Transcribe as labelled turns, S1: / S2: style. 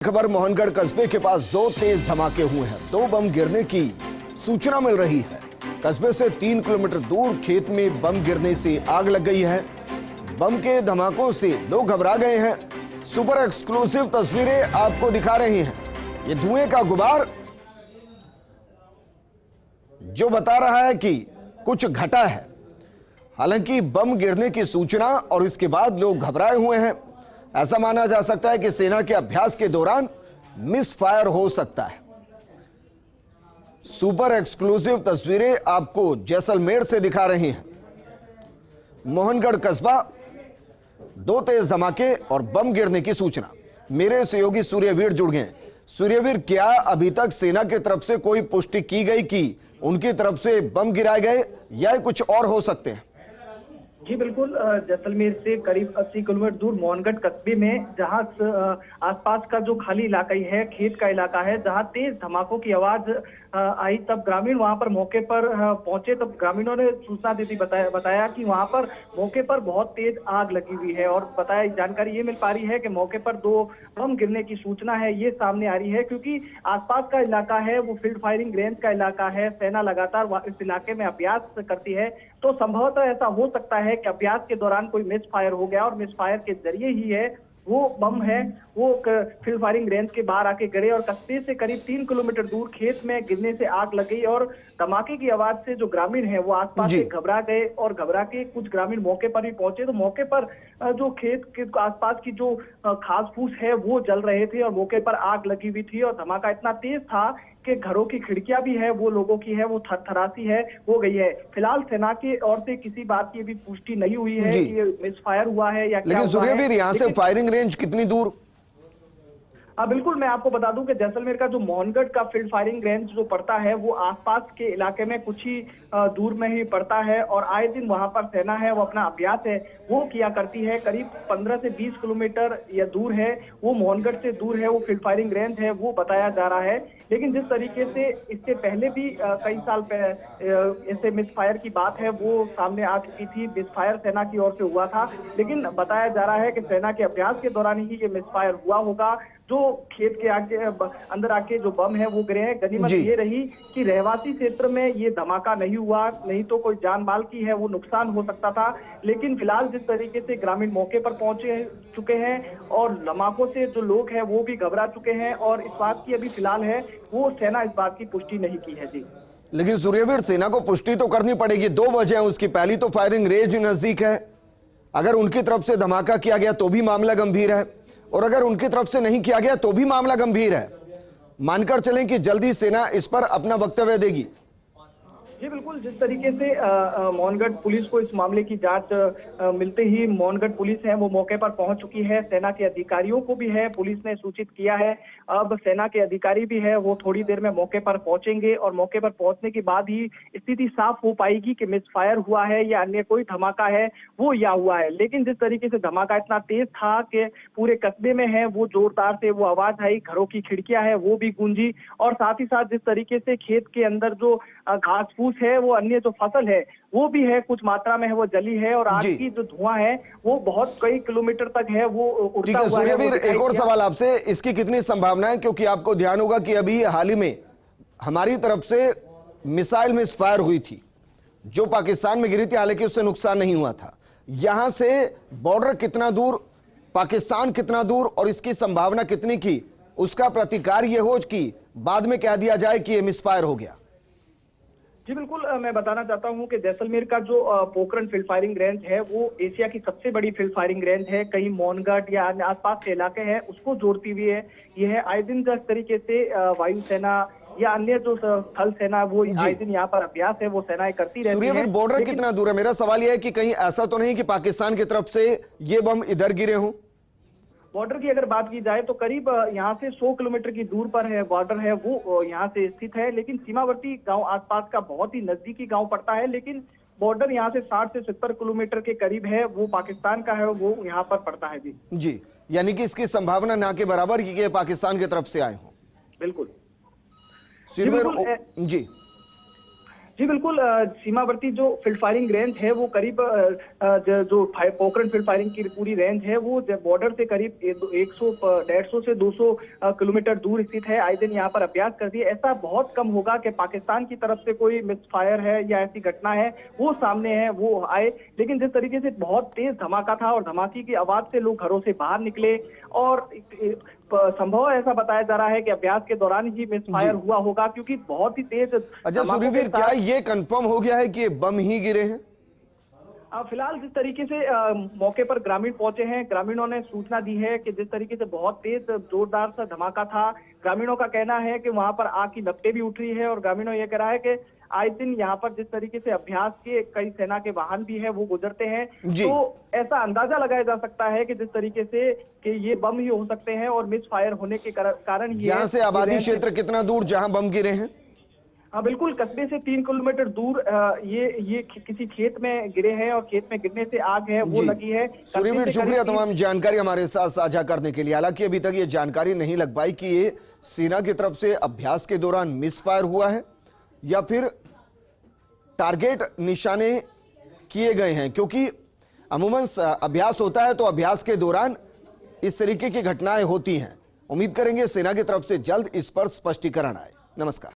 S1: खबर मोहनगढ़ कस्बे के पास दो तेज धमाके हुए हैं। दो बम गिरने की सूचना मिल रही है। कस्बे से 3 किलोमीटर दूर खेत में बम गिरने से आग लग गई है। बम के धमाकों से लोग घबरा गए हैं। सुपर एक्सक्लूसिव तस्वीरें आपको दिखा रही हैं। ये धुएं का गुबार जो बता रहा है कि कुछ घटा है। हालांकि बम गिरने की सूचना और इसके बाद लोग घबराए हुए हैं। ऐसा माना जा सकता है कि सेना के अभ्यास के दौरान मिस फायर हो सकता है। सुपर एक्सक्लूसिव तस्वीरें आपको जैसलमेर से दिखा रही हैं। मोहनगढ़ कस्बा, दो तेज धमाके और बम गिरने की सूचना। मेरे सहयोगी सूर्यवीर जुड़ गए। सूर्यवीर, क्या अभी तक सेना की तरफ से कोई पुष्टि की गई कि उनकी तरफ से बम गिराए गए या कुछ और हो सकते हैं?
S2: जी बिल्कुल, जैसलमेर से करीब 80 किलोमीटर दूर मोहनगढ़ कस्बे में जहां आसपास का जो खाली इलाका है, खेत का इलाका है, जहां तेज धमाकों की आवाज आई, तब ग्रामीण वहां पर मौके पर पहुंचे। तब ग्रामीणों ने सूचना देती बताया कि वहां पर मौके पर बहुत तेज आग लगी हुई है और बताया जानकारी ये मिल पा रही है कि मौके पर दो बम गिरने की सूचना है, ये सामने आ रही है। क्योंकि आसपास का इलाका है वो फील्ड फायरिंग रेंज का इलाका है, सेना लगातार इस इलाके में अभ्यास करती है, तो संभवतः ऐसा हो सकता है कि अभ्यास के दौरान कोई मिस फायर हो गया और मिस फायर के जरिए ही है वो बम है वो फील्ड फायरिंग रेंज के बाहर आके गिरे और कस्बे से करीब 3 किलोमीटर दूर खेत में गिरने से आग लग गई। और धमाके की आवाज से जो ग्रामीण है वो आसपास से घबरा गए और घबरा के कुछ ग्रामीण मौके पर भी पहुंचे। तो मौके पर जो खेत के आसपास की जो घास फूस है वो जल रहे थे और मौके पर आग लगी हुई थी और धमाका इतना तेज था कि घरों की खिड़कियां भी है वो लोगों की है वो थरथरासी है हो गई है। फिलहाल सेना की ओर से किसी बात की भी पुष्टि नहीं हुई है कि ये मिसफायर हुआ है या क्या।
S1: लेकिन सूर्यवीर, यहाँ से फायरिंग रेंज कितनी दूर?
S2: हाँ बिल्कुल, मैं आपको बता दूं कि जैसलमेर का जो मोहनगढ़ का फील्ड फायरिंग रेंज जो पड़ता है वो आसपास के इलाके में कुछ ही दूर में ही पड़ता है और आए दिन वहां पर सेना है वो अपना अभ्यास है वो किया करती है। करीब 15 से 20 किलोमीटर या दूर है वो, मोहनगढ़ से दूर है वो फील्ड फायरिंग रेंज है वो बताया जा रहा है। लेकिन जिस तरीके से इससे पहले भी कई साल पहले ऐसे मिसफायर की बात है वो सामने आ चुकी थी। मिसफायर सेना की ओर से हुआ था, लेकिन बताया जा रहा है कि सेना के अभ्यास के दौरान ही ये मिसफायर हुआ होगा। जो खेत के आगे अंदर आके जो बम है वो गिरे हैं। गनीमत ये रही कि रहवासी क्षेत्र में ये धमाका नहीं हुआ, नहीं तो कोई जान माल की है वो नुकसान हो सकता था। लेकिन फिलहाल जिस तरीके से ग्रामीण मौके पर पहुंचे चुके हैं और धमाकों से जो लोग हैं वो भी घबरा चुके हैं और इस बात की अभी फिलहाल है वो सेना इस बात की पुष्टि नहीं की है। जी
S1: लेकिन सूर्यवीर, सेना को पुष्टि तो करनी पड़ेगी। दो वजह है उसकी। पहली तो फायरिंग रेंज नजदीक है, अगर उनकी तरफ से धमाका किया गया तो भी मामला गंभीर है, और अगर उनकी तरफ से नहीं किया गया तो भी मामला गंभीर है। मानकर चलें कि जल्दी सेना इस पर अपना वक्तव्य देगी।
S2: जी बिल्कुल, जिस तरीके से मोहनगढ़ पुलिस को इस मामले की जांच मिलते ही मोहनगढ़ पुलिस है वो मौके पर पहुंच चुकी है। सेना के अधिकारियों को भी है पुलिस ने सूचित किया है। अब सेना के अधिकारी भी है वो थोड़ी देर में मौके पर पहुंचेंगे और मौके पर पहुंचने के बाद ही स्थिति साफ हो पाएगी कि मिसफायर हुआ है या अन्य कोई धमाका है वो या हुआ है। लेकिन जिस तरीके से धमाका इतना तेज था कि पूरे कस्बे में है वो जोरदार से वो आवाज आई, घरों की खिड़कियां है वो भी गूंजी और साथ ही साथ जिस तरीके से खेत के अंदर जो घास फूस है वो अन्य जो फसल है वो भी है कुछ मात्रा में है वो जली है और आग की जो धुआं है वो बहुत कई किलोमीटर तक है वो उड़ता हुआ है।
S1: सूर्यवीर, एक और सवाल आपसे, इसकी कितनी संभावना है? क्योंकि आपको ध्यान होगा कि अभी हाल ही में हमारी तरफ से मिसाइल मिसफायर हुई थी जो पाकिस्तान में गिरी थी, हालांकि उससे नुकसान नहीं हुआ था। यहां से बॉर्डर कितना दूर, पाकिस्तान कितना दूर और इसकी संभावना कितनी की उसका प्रतिकार ये हो कि बाद में कह दिया जाए कि ये मिसफायर हो गया?
S2: जी बिल्कुल, मैं बताना चाहता हूं कि जैसलमेर का जो पोखरण फील्ड फायरिंग रेंज है वो एशिया की सबसे बड़ी फील्ड फायरिंग रेंज है। कहीं मोहनगढ़ या अन्य आसपास के इलाके हैं उसको जोड़ती हुई है। यह है आए दिन जिस तरीके से वायुसेना या अन्य जो थल सेना वो आए दिन यहाँ पर अभ्यास है वो सेनाएं करती रहती है।
S1: सूर्यवीर, बॉर्डर कितना दूर है? मेरा सवाल यह है कि कहीं ऐसा तो नहीं कि पाकिस्तान की तरफ से ये बम इधर गिरे हों?
S2: बॉर्डर की अगर बात की जाए तो करीब यहाँ से 100 किलोमीटर की दूर पर है बॉर्डर है वो यहाँ से स्थित है। लेकिन सीमावर्ती गांव आसपास का बहुत ही नजदीकी गांव पड़ता है, लेकिन बॉर्डर यहाँ से 60 से 70 किलोमीटर के करीब है वो पाकिस्तान का है वो यहाँ पर पड़ता है। जी
S1: यानी कि इसकी संभावना ना के बराबर की पाकिस्तान की तरफ से आए हों।
S2: बिल्कुल
S1: जी
S2: जी बिल्कुल, सीमावर्ती जो फील्ड फायरिंग रेंज है वो करीब जो पोखरण फील्ड फायरिंग की पूरी रेंज है वो बॉर्डर से करीब 150 से 200 किलोमीटर दूर स्थित है। आए दिन यहाँ पर अभ्यास कर दिए। ऐसा बहुत कम होगा कि पाकिस्तान की तरफ से कोई मिसफायर है या ऐसी घटना है वो सामने है वो आए, लेकिन जिस तरीके से बहुत तेज धमाका था और धमाके की आवाज से लोग घरों से बाहर निकले और संभव ऐसा बताया जा रहा है कि अभ्यास के दौरान ही मिसफायर हुआ होगा, क्योंकि बहुत ही तेज।
S1: अच्छा सूर्यवीर, क्या ये कंफर्म हो गया है कि ये बम ही गिरे हैं?
S2: फिलहाल जिस तरीके से मौके पर ग्रामीण पहुंचे हैं, ग्रामीणों ने सूचना दी है कि जिस तरीके से बहुत तेज जोरदार सा धमाका था, ग्रामीणों का कहना है कि वहां पर आग की लपटें भी उठ रही है और ग्रामीणों ये कह रहा है कि आए दिन यहाँ पर जिस तरीके से अभ्यास के कई सेना के वाहन भी हैं वो गुजरते हैं, तो ऐसा अंदाजा लगाया जा सकता है कि जिस तरीके से कि ये बम ही हो सकते हैं और मिस फायर होने के कारण
S1: यहाँ से आबादी क्षेत्र कितना दूर जहां बम गिरे हैं?
S2: हाँ बिल्कुल, कस्बे से 3 किलोमीटर दूर ये किसी खेत में गिरे हैं और खेत में गिरने से आग है वो लगी है।
S1: सूर्यवीर, शुक्रिया तमाम जानकारी हमारे साथ साझा करने के लिए। हालांकि अभी तक ये जानकारी नहीं लग पाई कि ये सेना की तरफ से अभ्यास के दौरान मिसफायर हुआ है या फिर टारगेट निशाने किए गए हैं, क्योंकि अमूमन अभ्यास होता है तो अभ्यास के दौरान इस तरीके की घटनाएं होती हैं। उम्मीद करेंगे सेना की तरफ से जल्द इस पर स्पष्टीकरण आए। नमस्कार।